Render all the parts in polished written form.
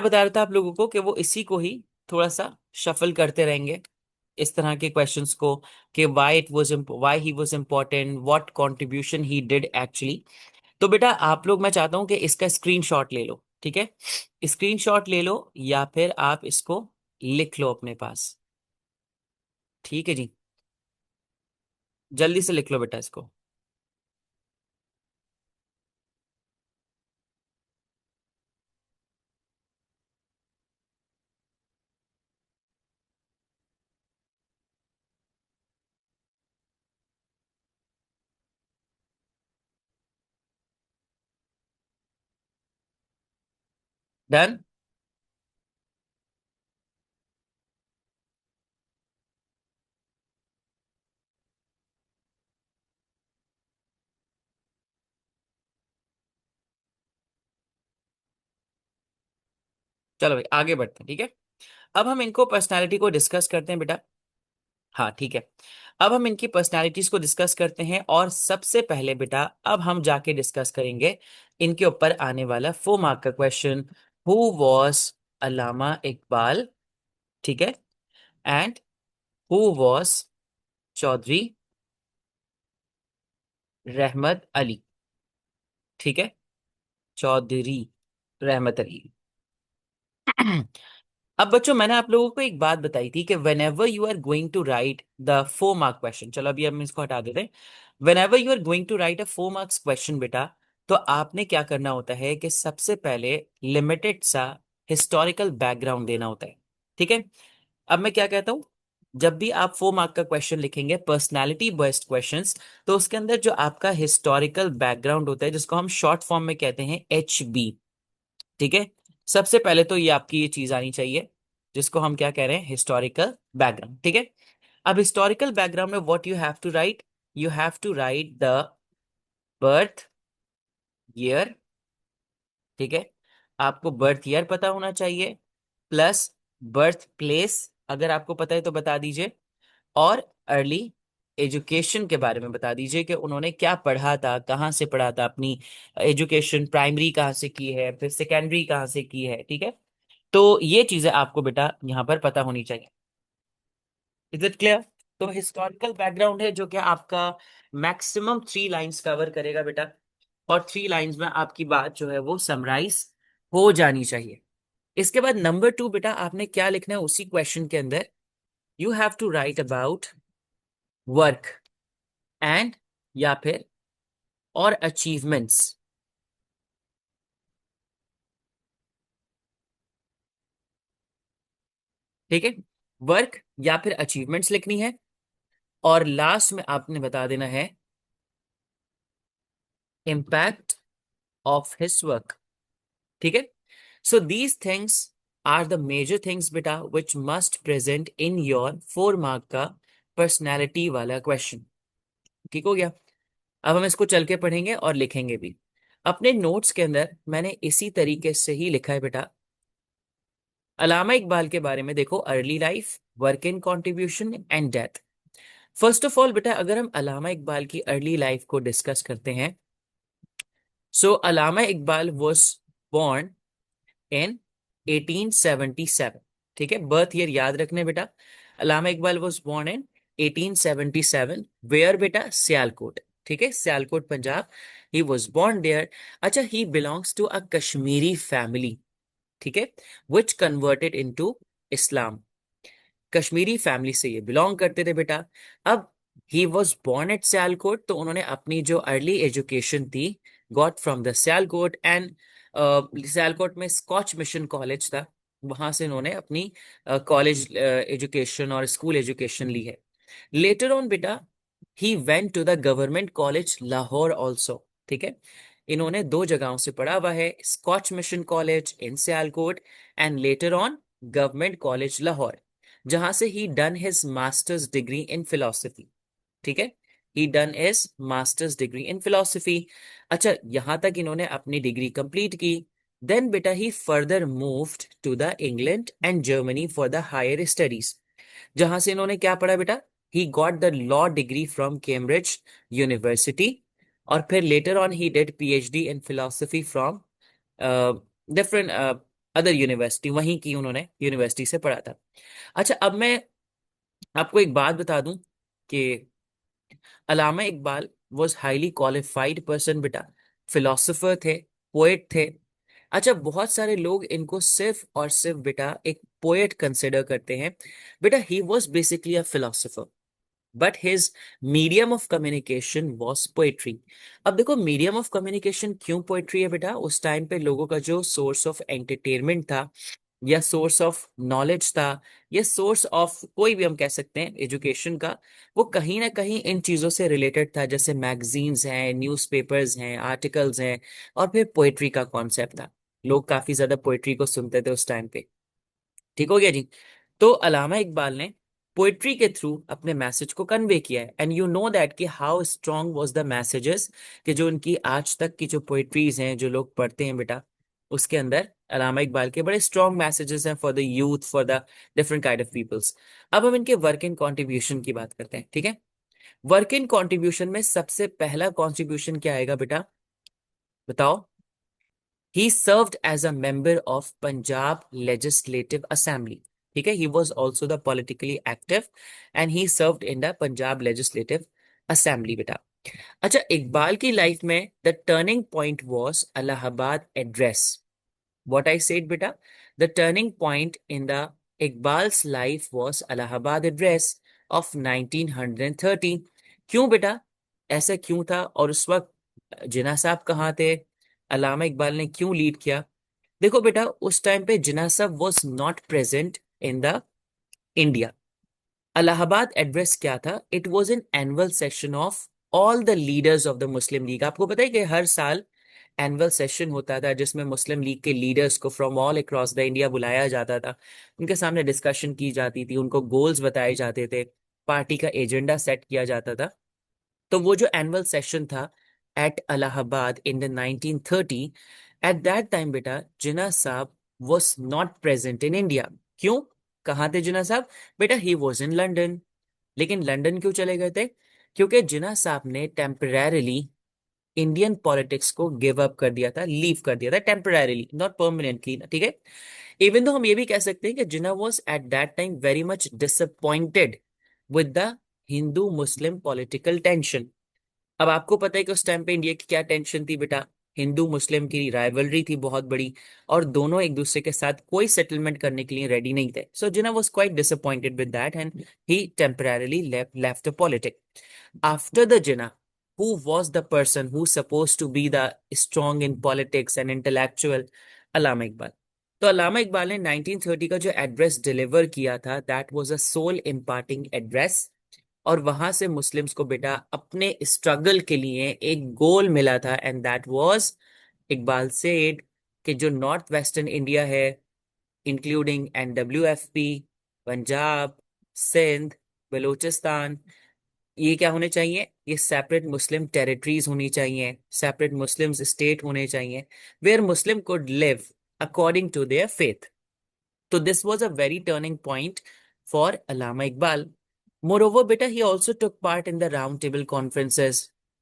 बता रहा था आप लोगों को कि वो इसी को ही थोड़ा सा शफल करते रहेंगे, इस तरह के क्वेश्चंस को, कि why he was important, what contribution he did actually. तो बेटा आप लोग, मैं चाहता हूं कि इसका स्क्रीनशॉट ले लो, ठीक है? स्क्रीनशॉट ले लो या फिर आप इसको लिख लो अपने पास। ठीक है जी, जल्दी से लिख लो बेटा इसको। डन। चलो भाई आगे बढ़ते हैं, ठीक है? अब हम इनको पर्सनालिटी को डिस्कस करते हैं बेटा। हाँ ठीक है। अब हम इनकी पर्सनालिटीज को डिस्कस करते हैं, और सबसे पहले बेटा अब हम जाके डिस्कस करेंगे इनके ऊपर आने वाला 4 मार्क का क्वेश्चन। हु वॉज अल्लामा इकबाल? ठीक है। एंड हु वॉज चौधरी रहमत अली? ठीक है, चौधरी रहमत अली। अब बच्चों मैंने आप लोगों को एक बात बताई थी कि whenever you are going to write the 4 mark question, चलो अभी हम इसको हटा देते हैं। Whenever you are going to write a 4 marks question बेटा, तो आपने क्या करना होता है कि सबसे पहले लिमिटेड सा हिस्टोरिकल बैकग्राउंड देना होता है। ठीक है। अब मैं क्या कहता हूं, जब भी आप 4 मार्क का क्वेश्चन लिखेंगे पर्सनैलिटी बेस्ड क्वेश्चंस, तो उसके अंदर जो आपका हिस्टोरिकल बैकग्राउंड होता है, जिसको हम शॉर्ट फॉर्म में कहते हैं HB। ठीक है। सबसे पहले तो ये आपकी ये चीज आनी चाहिए, जिसको हम क्या कह रहे हैं, हिस्टोरिकल बैकग्राउंड। ठीक है। अब हिस्टोरिकल बैकग्राउंड में what you have to write, you have to write the birth year. ठीक है। आपको बर्थ ईयर पता होना चाहिए, प्लस बर्थ प्लेस अगर आपको पता है तो बता दीजिए, और अर्ली एजुकेशन के बारे में बता दीजिए कि उन्होंने क्या पढ़ा था, कहाँ से पढ़ा था, अपनी एजुकेशन प्राइमरी कहाँ से की है, फिर सेकेंडरी कहाँ से की है। ठीक है। तो ये चीजें आपको बेटा यहाँ पर पता होनी चाहिए। Is it clear? तो हिस्टोरिकल बैकग्राउंड है जो कि आपका मैक्सिमम 3 लाइंस कवर करेगा बेटा, और 3 लाइंस में आपकी बात जो है वो समराइज हो जानी चाहिए। इसके बाद नंबर 2 बेटा आपने क्या लिखना है उसी क्वेश्चन के अंदर, you have to write about work and, या फिर और अचीवमेंट्स। ठीक है। वर्क या फिर अचीवमेंट्स लिखनी है, और लास्ट में आपने बता देना है इम्पैक्ट ऑफ हिज वर्क। ठीक है। So these things are the major things बेटा which must present in your 4 mark का पर्सनैलिटी वाला क्वेश्चन। ठीक हो गया। अब हम इसको चल के पढ़ेंगे और लिखेंगे भी। अपने नोट्स के अंदर मैंने इसी तरीके से ही लिखा है बेटा। अलामा इकबाल के बारे में देखो, early life, work in contribution and death. First of all बेटा अगर हम अलामा इकबाल की अर्ली लाइफ को डिस्कस करते हैं, so Allama Iqbal was born in 1877। ठीक है, बर्थ ईयर याद रखने बेटा। Allama Iqbal was born in 1877, where बेटा, सियालकोट। ठीक है, Sialkot Punjab, he was born there. अच्छा, he belongs to a Kashmiri family. ठीक है, which converted into Islam. Kashmiri family से ये बिलोंग करते थे बेटा। अब he was born at Sialkot, तो उन्होंने अपनी जो अर्ली एजुकेशन थी got from the Sialkot, and Sialkot में स्कॉच मिशन कॉलेज था, वहां से उन्होंने अपनी कॉलेज एजुकेशन और स्कूल एजुकेशन ली है। लेटर ऑन बेटा he went to the government college Lahore also. ठीक है, इन्होंने 2 जगहों से पढ़ा हुआ है, Scotch mission college in Sialkot and later on government college Lahore, जहां से he done his masters degree in philosophy. ठीक है, he done his masters degree in philosophy. अच्छा, यहां तक इन्होंने अपनी डिग्री कंप्लीट की। देन बेटा he further moved to the England and Germany for the higher studies, जहां से इन्होंने क्या पढ़ा बेटा, he got the law degree from Cambridge university, और फिर later on he did PhD in philosophy from different other university, वहीं की उन्होंने यूनिवर्सिटी से पढ़ा था। अच्छा, अब मैं आपको एक बात बता दूं कि Allama Iqbal was highly qualified person बेटा, फिलोसोफर थे, पोएट थे। अच्छा, बहुत सारे लोग इनको सिर्फ और सिर्फ बेटा एक पोएट कंसिडर करते हैं। बेटा he was basically a philosopher, but his medium of communication was poetry. अब देखो, मीडियम ऑफ कम्युनिकेशन क्यों पोएट्री है बेटा? उस टाइम पे लोगों का जो सोर्स ऑफ एंटरटेनमेंट था, या सोर्स ऑफ नॉलेज था, या सोर्स ऑफ कोई भी हम कह सकते हैं एजुकेशन का, वो कहीं ना कहीं इन चीजों से रिलेटेड था, जैसे मैगजीन्स हैं, न्यूज़पेपर्स हैं, आर्टिकल्स हैं, और फिर पोएट्री का कॉन्सेप्ट था। लोग काफी ज्यादा पोएट्री को सुनते थे उस टाइम पे। ठीक हो गया जी। तो अलामा इकबाल ने पोइट्री के थ्रू अपने मैसेज को कन्वे किया है, एंड यू नो दैट कि how strong was the messages, कि जो उनकी आज तक की जो पोइट्रीज हैं जो लोग पढ़ते हैं बेटा, उसके अंदर अलामा इकबाल के बड़े स्ट्रांग मैसेजेस हैं for the youth, for the different kind of peoples. अब हम इनके वर्क इन कॉन्ट्रीब्यूशन की बात करते हैं, ठीक है। वर्क इन कॉन्ट्रीब्यूशन में सबसे पहला कॉन्ट्रीब्यूशन क्या आएगा बेटा, बताओ? He served as a member of Punjab Legislative Assembly. ठीक है, he was also the politically active and he served in the Punjab Legislative Assembly बेटा। अच्छा, इकबाल की लाइफ में the turning point was Allahabad Address. What I said बेटा, the turning point in the Iqbal's life was Allahabad Address of 1930। क्यों बेटा, ऐसा क्यों था? और उस वक्त जिन्ना साहब कहाँ थे? अलामा इकबाल ने क्यों लीड किया? देखो बेटा, उस टाइम पे जिन्ना साहब was not present in the India. Allahabad address क्या था? It was an annual session of all the leaders of the Muslim league. आपको पता है कि हर साल एनुअल सेशन होता था जिसमें मुस्लिम लीग के लीडर्स को from all across the India बुलाया जाता था, उनके सामने डिस्कशन की जाती थी, उनको गोल्स बताए जाते थे, पार्टी का एजेंडा सेट किया जाता था। तो वो जो एनुअल सेशन था at Allahabad in the 1930, at that time बेटा जिन्ना साहब was not present in India. क्यों? कहाँ थे जिन्ना साहब? बेटा ही वॉज इन लंदन। लेकिन लंदन क्यों चले गए थे? क्योंकि जिन्ना साहब ने टेम्परेरली इंडियन पॉलिटिक्स को गिव अप कर दिया था, लीव कर दिया था, टेम्परेरली, नॉट परमानेंटली, ठीक है। इवन तो हम ये भी कह सकते हैं कि Jinnah was at that time very much disappointed with the Hindu Muslim political tension. अब आपको पता है कि उस टाइम पे इंडिया की क्या टेंशन थी बेटा? हिंदू मुस्लिम की राइवलरी थी बहुत बड़ी, और दोनों एक दूसरे के साथ कोई सेटलमेंट करने के लिए रेडी नहीं थे। So Jinnah was quite disappointed with that and he temporarily left the politics. After the Jinnah, who was the person who supposed to be the strong in politics and intellectual? Allama Iqbal. तो अलामा इकबाल ने 1930 का जो एड्रेस डिलीवर किया था, that was a soul imparting address. और वहां से Muslims को बेटा अपने स्ट्रगल के लिए एक गोल मिला था, and that was, Iqbal said, कि जो नॉर्थ वेस्टर्न इंडिया है, इंक्लूडिंग NWFP, पंजाब, सिंध, बलूचिस्तान, ये क्या होने चाहिए? ये सेपरेट मुस्लिम टेरिटरीज होनी चाहिए, सेपरेट मुस्लिम स्टेट होने चाहिए, where Muslim could live according to their faith. So this was a very turning point for Allama Iqbal. Moreover, beta, he also took part in the roundtable conferences.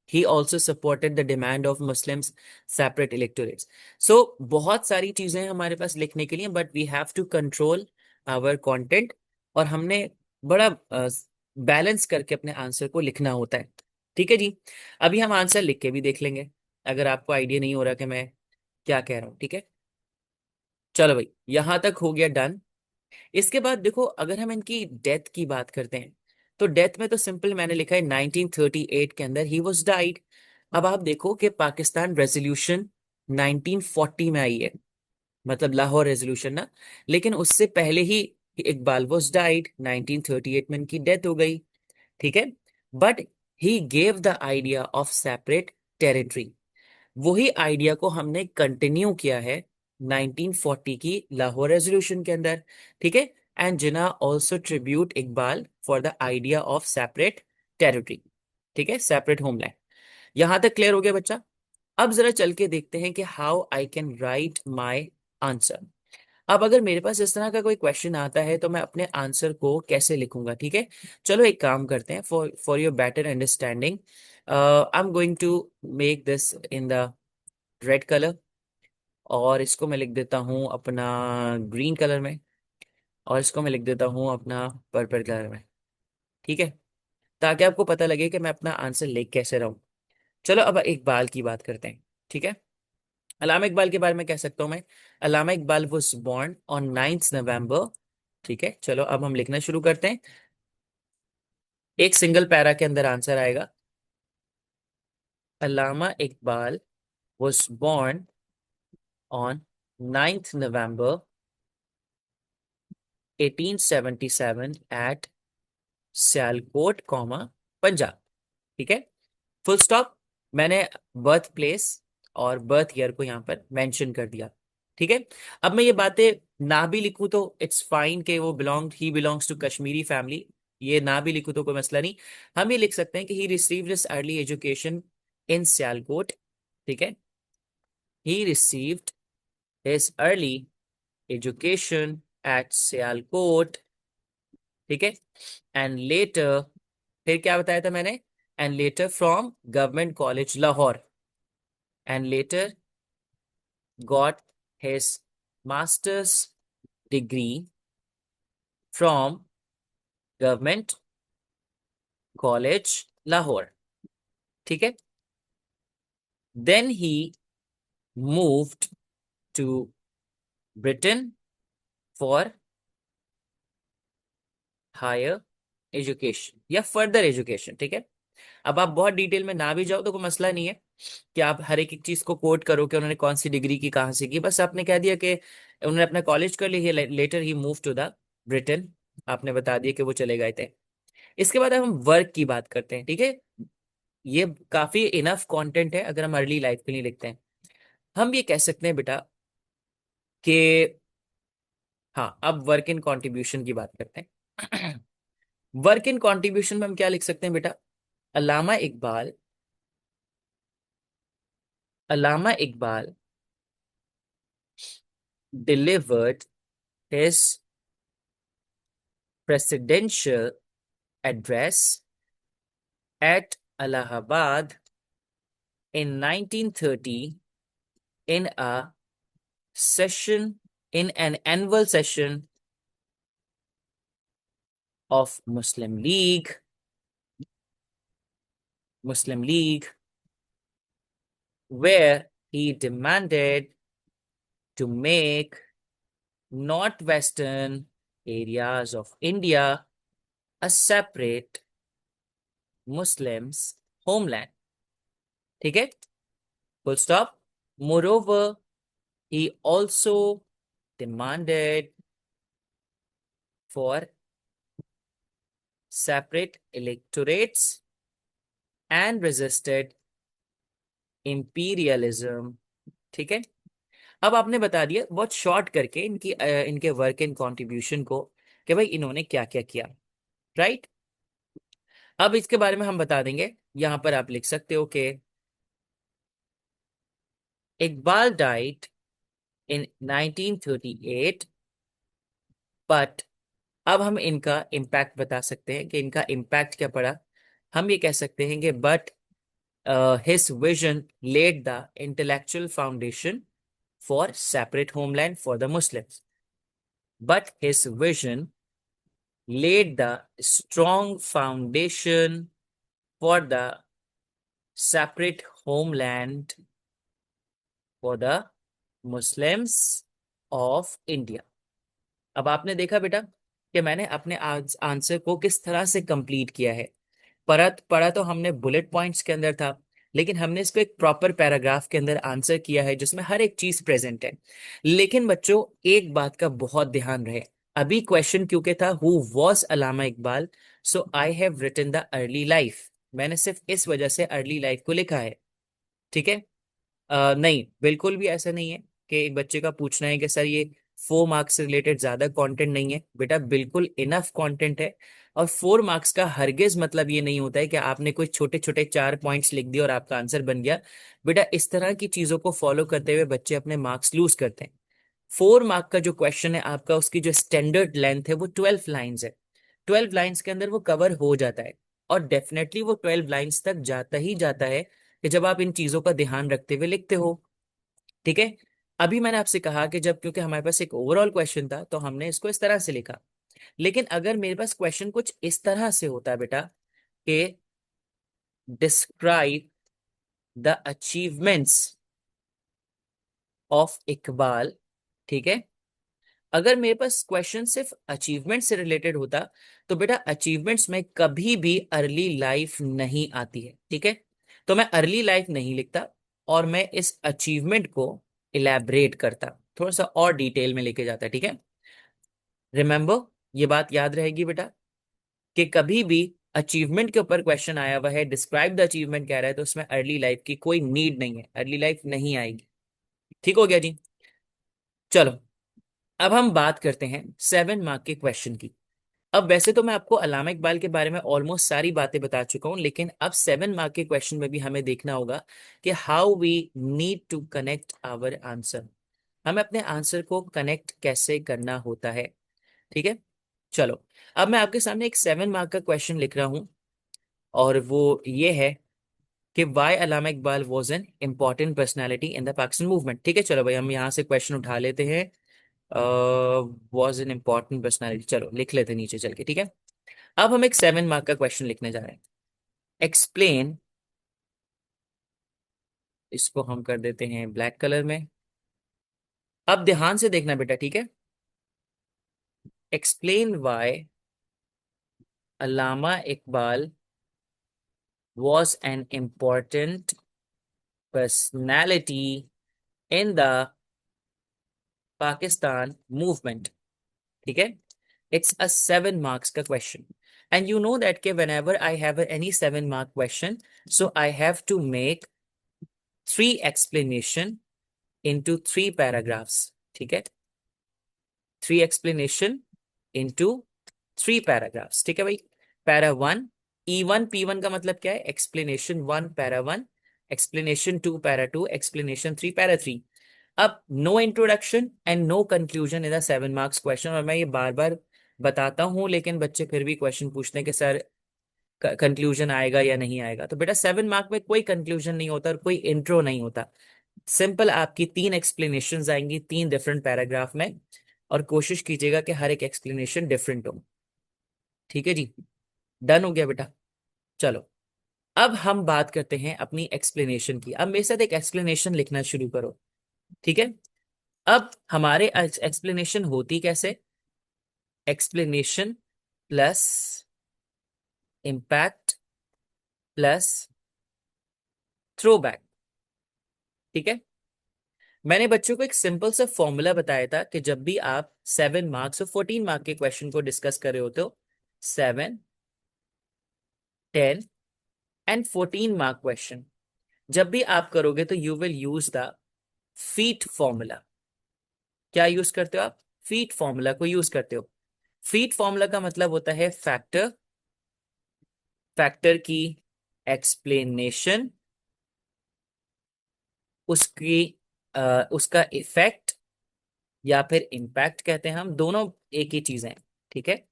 He also supported the demand of Muslims separate electorates. So बहुत सारी चीजें हैं हमारे पास लिखने के लिए, but we have to control our content, और हमने बड़ा बैलेंस करके अपने आंसर को लिखना होता है। ठीक है जी। अभी हम आंसर लिख के भी देख लेंगे, अगर आपको आइडिया नहीं हो रहा कि मैं क्या कह रहा हूँ। ठीक है, चलो भाई, यहां तक हो गया डन। इसके बाद देखो, अगर हम इनकी डेथ की बात करते हैं, तो डेथ में तो सिंपल मैंने लिखा है 1938 के अंदर ही वाज डाइड। अब आप देखो कि पाकिस्तान रेजोल्यूशन 1940 में आई है, मतलब लाहौर रेजोल्यूशन ना, लेकिन उससे पहले ही इकबाल वाज डाइड, 1938 में इनकी डेथ हो गई। ठीक है, but he gave the idea of separate territory. वही आइडिया को हमने कंटिन्यू किया है 1940 की लाहौर रेजोल्यूशन के अंदर। ठीक है, and Jinnah also tribute Iqbal for the idea of separate territory. ठीक है, सेपरेट होमलैंड। यहां तक क्लियर हो गया बच्चा? अब जरा चल के देखते हैं कि how I can write my answer. अब अगर मेरे पास इस तरह का कोई क्वेश्चन आता है तो मैं अपने आंसर को कैसे लिखूंगा? ठीक है, चलो एक काम करते हैं, for for your better understanding, I am going to make this in the red colour, और इसको मैं लिख देता हूँ अपना ग्रीन कलर में, और इसको मैं लिख देता हूँ अपना पर्पल कलर में। ठीक है, ताकि आपको पता लगे कि मैं अपना आंसर लिख कैसे रहा हूँ। चलो अब इकबाल की बात करते हैं। ठीक है, अलामा इकबाल के बारे में कह सकता हूँ मैं, अलामा इकबाल वाज बोर्न ऑन 9 नवंबर। ठीक है, चलो अब हम लिखना शुरू करते हैं। एक सिंगल पैरा के अंदर आंसर आएगा। Allama Iqbal was born on 9 November 1877 at Sialkot comma Punjab. ठीक है, फुल स्टॉप। मैंने बर्थ प्लेस और बर्थ ईयर को यहाँ पर मेंशन कर दिया। ठीक है, अब मैं ये बातें ना भी लिखूं तो इट्स फाइन कि वो बिलोंग्स टू कश्मीरी फैमिली। ये ना भी लिखूं तो कोई मसला नहीं। हम ये लिख सकते हैं कि he received his early education in Sialkot. ठीक है, he received his early education at Sialkot. ठीक है, एंड लेटर, फिर क्या बताया था मैंने, and later from government college Lahore, and later got his master's degree from government college Lahore. ठीक है, then he moved to Britain for higher education या फर्दर एजुकेशन। ठीक है, अब आप बहुत डिटेल में ना भी जाओ तो कोई मसला नहीं है कि आप हर एक चीज को कोट करो कि उन्होंने कौन सी डिग्री की कहाँ से की। बस आपने कह दिया कि उन्होंने अपना कॉलेज कर लिया, later he move to the Britain. आपने बता दिया कि वो चले गए थे। इसके बाद अब हम वर्क की बात करते हैं। ठीक है, ये काफी इनफ कंटेंट है अगर हम अर्ली लाइफ के लिए लिखते हैं। हम ये कह सकते हैं बेटा कि हाँ, अब वर्क इन कंट्रीब्यूशन की बात करते हैं। वर्क इन कंट्रीब्यूशन में हम क्या लिख सकते हैं बेटा, अल्लामा इकबाल, अल्लामा Iqbal delivered his presidential address at Allahabad in 1930 in a session, in an annual session of Muslim League, where he demanded to make northwestern areas of India a separate Muslims homeland. ठीक है, full stop. Moreover, he also demanded for separate electorates and resisted imperialism। ठीक है, अब आपने बता दिया बहुत short करके इनके वर्क एंड कंट्रीब्यूशन को कि भाई इन्होंने क्या क्या किया। राइट, अब इसके बारे में हम बता देंगे। यहां पर आप लिख सकते हो कि इकबाल डाइड इन 1938, बट अब हम इनका इम्पैक्ट बता सकते हैं कि इनका इम्पैक्ट क्या पड़ा। हम ये कह सकते हैं कि but his vision laid the intellectual foundation for separate homeland for the Muslims. But his vision laid the strong foundation for the separate homeland for the Muslims of India। अब आपने देखा बेटा कि मैंने अपने आंसर को किस तरह से कंप्लीट किया है। पढ़ा तो हमने बुलेट पॉइंट्स के अंदर था, लेकिन हमने इसको एक प्रॉपर पैराग्राफ के अंदर आंसर किया है जिसमें हर एक चीज प्रेजेंट है। लेकिन बच्चों एक बात का बहुत ध्यान रहे, अभी क्वेश्चन क्योंकि था who was Allama Iqbal, so I have written the early life. मैंने सिर्फ इस वजह से अर्ली लाइफ को लिखा है। ठीक है, नहीं बिल्कुल भी ऐसा नहीं है कि एक बच्चे का पूछना है कि सर ये 4 मार्क्स से रिलेटेड ज्यादा कंटेंट नहीं है। बेटा बिल्कुल इनफ कंटेंट है। और 4 मार्क्स का हरगिज मतलब ये नहीं होता है कि आपने कोई छोटे छोटे 4 पॉइंट्स लिख दिए और आपका आंसर बन गया। बेटा इस तरह की चीजों को फॉलो करते हुए बच्चे अपने मार्क्स लूज करते हैं। 4 मार्क का जो क्वेश्चन है आपका, उसकी जो स्टैंडर्ड लेंथ है वो 12 लाइन्स है। 12 लाइन्स के अंदर वो कवर हो जाता है, और डेफिनेटली वो 12 लाइन्स तक जाता ही जाता है कि जब आप इन चीजों का ध्यान रखते हुए लिखते हो। ठीक है, अभी मैंने आपसे कहा कि जब, क्योंकि हमारे पास एक ओवरऑल क्वेश्चन था तो हमने इसको इस तरह से लिखा, लेकिन अगर मेरे पास क्वेश्चन कुछ इस तरह से होता है बेटा कि describe the achievements of Iqbal, ठीक है, अगर मेरे पास क्वेश्चन सिर्फ अचीवमेंट से रिलेटेड होता तो बेटा अचीवमेंट्स में कभी भी अर्ली लाइफ नहीं आती है, ठीक है। तो मैं अर्ली लाइफ नहीं लिखता और मैं इस अचीवमेंट को इलेबरेट करता, थोड़ा सा और डिटेल में लेके जाता, ठीक है। रिमेंबर, ये बात याद रहेगी बेटा कि कभी भी अचीवमेंट के ऊपर क्वेश्चन आया हुआ है, डिस्क्राइब द अचीवमेंट कह रहा है, तो उसमें अर्ली लाइफ की कोई नीड नहीं है, अर्ली लाइफ नहीं आएगी। ठीक हो गया जी। चलो, अब हम बात करते हैं 7 मार्क के क्वेश्चन की। अब वैसे तो मैं आपको अल्लामा इकबाल के बारे में ऑलमोस्ट सारी बातें बता चुका हूं, लेकिन अब 7 मार्क के क्वेश्चन में भी हमें देखना होगा कि how we need to connect our answer, हमें अपने आंसर को कनेक्ट कैसे करना होता है, ठीक है। चलो, अब मैं आपके सामने एक 7 मार्क का क्वेश्चन लिख रहा हूं और वो ये है कि why Allama Iqbal was an important personality in the Pakistan movement. ठीक है, चलो भाई हम यहाँ से क्वेश्चन उठा लेते हैं। वॉज एन इंपॉर्टेंट पर्सनैलिटी, चलो लिख लेते हैं नीचे चल के, ठीक है। अब हम एक 7 मार्क का क्वेश्चन लिखने जा रहे हैं। एक्सप्लेन, इसको हम कर देते हैं ब्लैक कलर में। अब ध्यान से देखना बेटा, ठीक है। Explain why Allama Iqbal was an important personality in the Pakistan movement, ठीक है। इट्स अ 7 मार्क्स का question and you know that के whenever I have any 7 mark question, so I have to make 3 explanation into 3 paragraphs, ठीक है। 3 explanation into 3 paragraphs, ठीक है भाई। Para 1, E1 P1 का मतलब क्या है, explanation 1 para 1, explanation 2 para 2, explanation 3 para 3। अब no introduction and no conclusion in the 7 marks question, और मैं ये बार बार बताता हूं लेकिन बच्चे फिर भी क्वेश्चन पूछते हैं कि सर कंक्लूजन आएगा या नहीं आएगा। तो बेटा 7 मार्क में कोई कंक्लूजन नहीं होता और कोई इंट्रो नहीं होता, सिंपल आपकी 3 एक्सप्लेनेशन आएंगी 3 डिफरेंट पैराग्राफ में, और कोशिश कीजिएगा कि हर एक एक्सप्लेनेशन डिफरेंट हो, ठीक है जी। डन हो गया बेटा। चलो, अब हम बात करते हैं अपनी एक्सप्लेनेशन की। अब मेरे साथ एक एक्सप्लेनेशन लिखना शुरू करो, ठीक है। अब हमारे एक्सप्लेनेशन होती कैसे, explanation plus impact plus throwback, ठीक है। मैंने बच्चों को एक सिंपल सा फॉर्मूला बताया था कि जब भी आप 7 मार्क्स और 14 मार्क के क्वेश्चन को डिस्कस कर रहे होते हो, 7, 10 एंड 14 मार्क क्वेश्चन जब भी आप करोगे तो you will use the feet formula. क्या यूज करते हो आप, फीट फॉर्मूला को यूज करते हो। फीट फॉर्मूला का मतलब होता है फैक्टर, फैक्टर की एक्सप्लेनेशन, उसकी उसका इफेक्ट या फिर इम्पैक्ट कहते हैं हम, दोनों एक ही चीज है, ठीक है।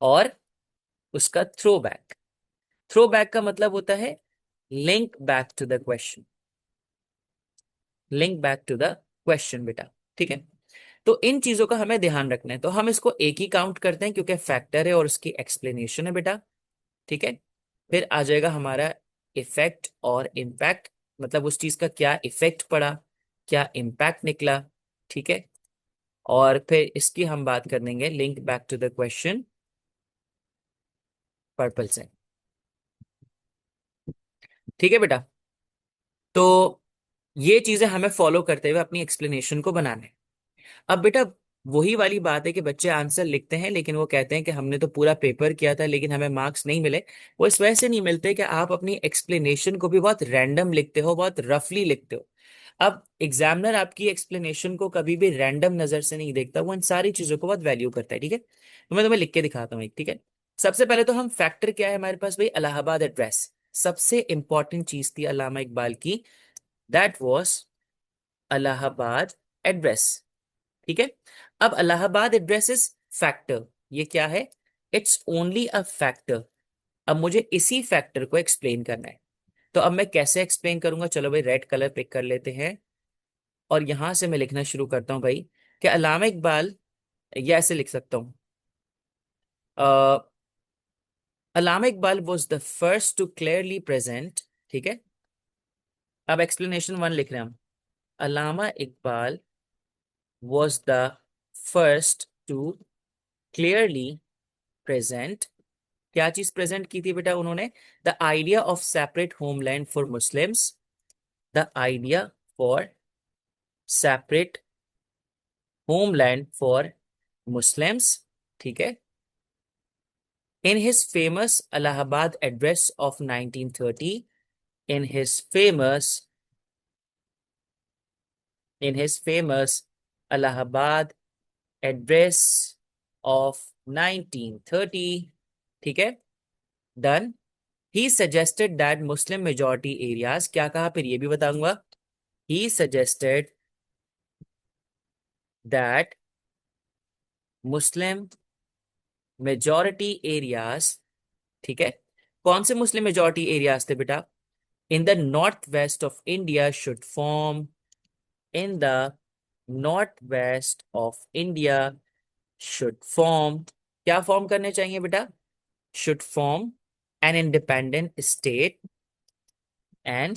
और उसका थ्रो बैक, थ्रो बैक का मतलब होता है link back to the question, link back to the question बेटा, ठीक है। तो इन चीजों का हमें ध्यान रखना है, तो हम इसको एक ही काउंट करते हैं क्योंकि फैक्टर है और उसकी एक्सप्लेनेशन है बेटा, ठीक है। फिर आ जाएगा हमारा इफेक्ट और इम्पैक्ट, मतलब उस चीज का क्या इफेक्ट पड़ा, क्या इम्पैक्ट निकला, ठीक है। और फिर इसकी हम बात कर देंगे link back to the question purple से, ठीक है बेटा। तो ये चीजें हमें फॉलो करते हुए अपनी एक्सप्लेनेशन को बनाना है। अब बेटा वही वाली बात है कि बच्चे आंसर लिखते हैं लेकिन वो कहते हैं कि हमने तो पूरा पेपर किया था लेकिन हमें मार्क्स नहीं मिले। वो इस वजह से नहीं मिलते कि आप अपनी एक्सप्लेनेशन को भी बहुत रैंडम लिखते हो, बहुत रफली लिखते हो। अब एग्जामिनर आपकी एक्सप्लेनेशन को कभी भी रैंडम नजर से नहीं देखता, वो इन सारी चीजों को बहुत वैल्यू करता है, ठीक है। तो मैं तुम्हें लिख के दिखाता हूँ एक, ठीक है। सबसे पहले तो हम फैक्टर क्या है हमारे पास भाई, इलाहाबाद एड्रेस, सबसे इंपॉर्टेंट चीज थी अल्लामा इकबाल की, दैट वॉज इलाहाबाद एड्रेस, ठीक है। अब इलाहाबाद एड्रेस इज फैक्टर, ये क्या है, इट्स ओनली अ फैक्टर। अब मुझे इसी फैक्टर को एक्सप्लेन करना है, तो अब मैं कैसे एक्सप्लेन करूंगा, चलो भाई रेड कलर पिक कर लेते हैं। और यहां से मैं लिखना शुरू करता हूं भाई कि अल्लामा इकबाल, ये ऐसे लिख सकता हूं, Allama Iqbal was the first to clearly present. ठीक है, अब एक्सप्लेनेशन वन लिख रहे हैं हम। Allama Iqbal was the first to clearly present, क्या चीज प्रेजेंट की थी बेटा उन्होंने? The idea of separate homeland for Muslims, the idea for separate homeland for Muslims. ठीक है, in his famous Allahabad address of 1930, in his famous in his famous Allahabad address of 1930, ठीक है, done, he suggested that Muslim majority areas, क्या कहा फिर ये भी बताऊंगा, he suggested that Muslim majority areas, ठीक है, कौन से मुस्लिम मेजोरिटी एरियाज थे बेटा? In the north west of India should form, in the northwest of India should form, क्या फॉर्म करने चाहिए बेटा? should form an independent state, an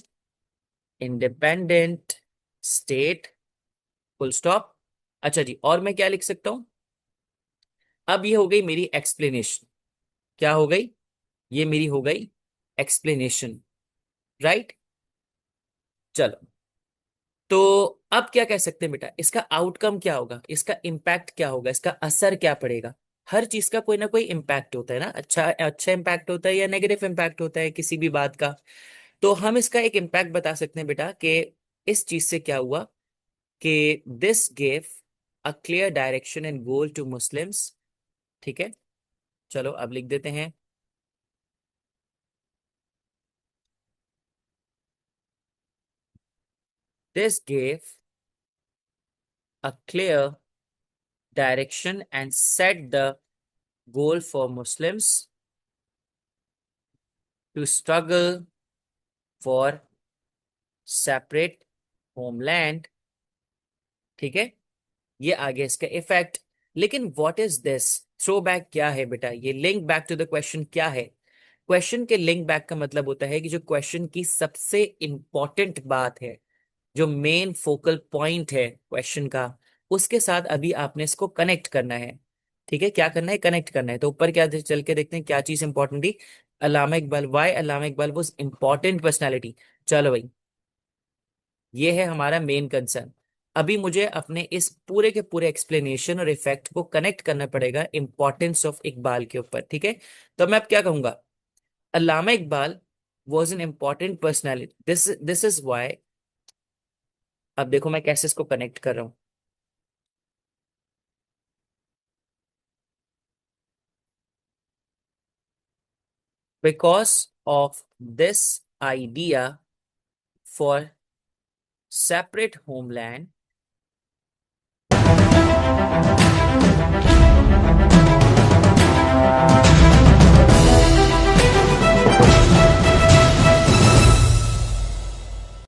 independent state, full stop। अच्छा जी, और मैं क्या लिख सकता हूं? अब ये हो गई मेरी एक्सप्लेनेशन। क्या हो गई? ये मेरी हो गई एक्सप्लेनेशन, राइट। चलो, तो अब क्या कह सकते हैं बेटा, इसका आउटकम क्या होगा, इसका इम्पैक्ट क्या होगा, इसका असर क्या पड़ेगा? हर चीज का कोई ना कोई इम्पैक्ट होता है ना, अच्छा अच्छा इम्पैक्ट होता है या नेगेटिव इम्पैक्ट होता है किसी भी बात का। तो हम इसका एक इम्पैक्ट बता सकते हैं बेटा कि इस चीज से क्या हुआ कि this gave a clear direction and goal to Muslims. ठीक है, चलो अब लिख देते हैं, this gave a clear direction and set the goal for Muslims to struggle for separate homeland। ठीक है, ये आगे इसका इफेक्ट। लेकिन what is this throw back, क्या है बेटा ये link back to the question क्या है? क्वेश्चन के लिंक बैक का मतलब होता है कि जो क्वेश्चन की सबसे इंपॉर्टेंट बात है, जो मेन फोकल पॉइंट है क्वेश्चन का, उसके साथ अभी आपने इसको कनेक्ट करना है। ठीक है, क्या करना है? कनेक्ट करना है। तो ऊपर क्या चल के देखते हैं क्या चीज इंपॉर्टेंट थी। Allama Iqbal, why Allama Iqbal was important personality. चलो भाई, ये है हमारा मेन कंसर्न। अभी मुझे अपने इस पूरे के पूरे एक्सप्लेनेशन और इफेक्ट को कनेक्ट करना पड़ेगा इंपॉर्टेंस ऑफ इकबाल के ऊपर। ठीक है, तो मैं अब क्या कहूंगा, Allama Iqbal was an important personality, this is why. अब देखो मैं कैसे इसको कनेक्ट कर रहा हूं। Because of this idea for separate homeland,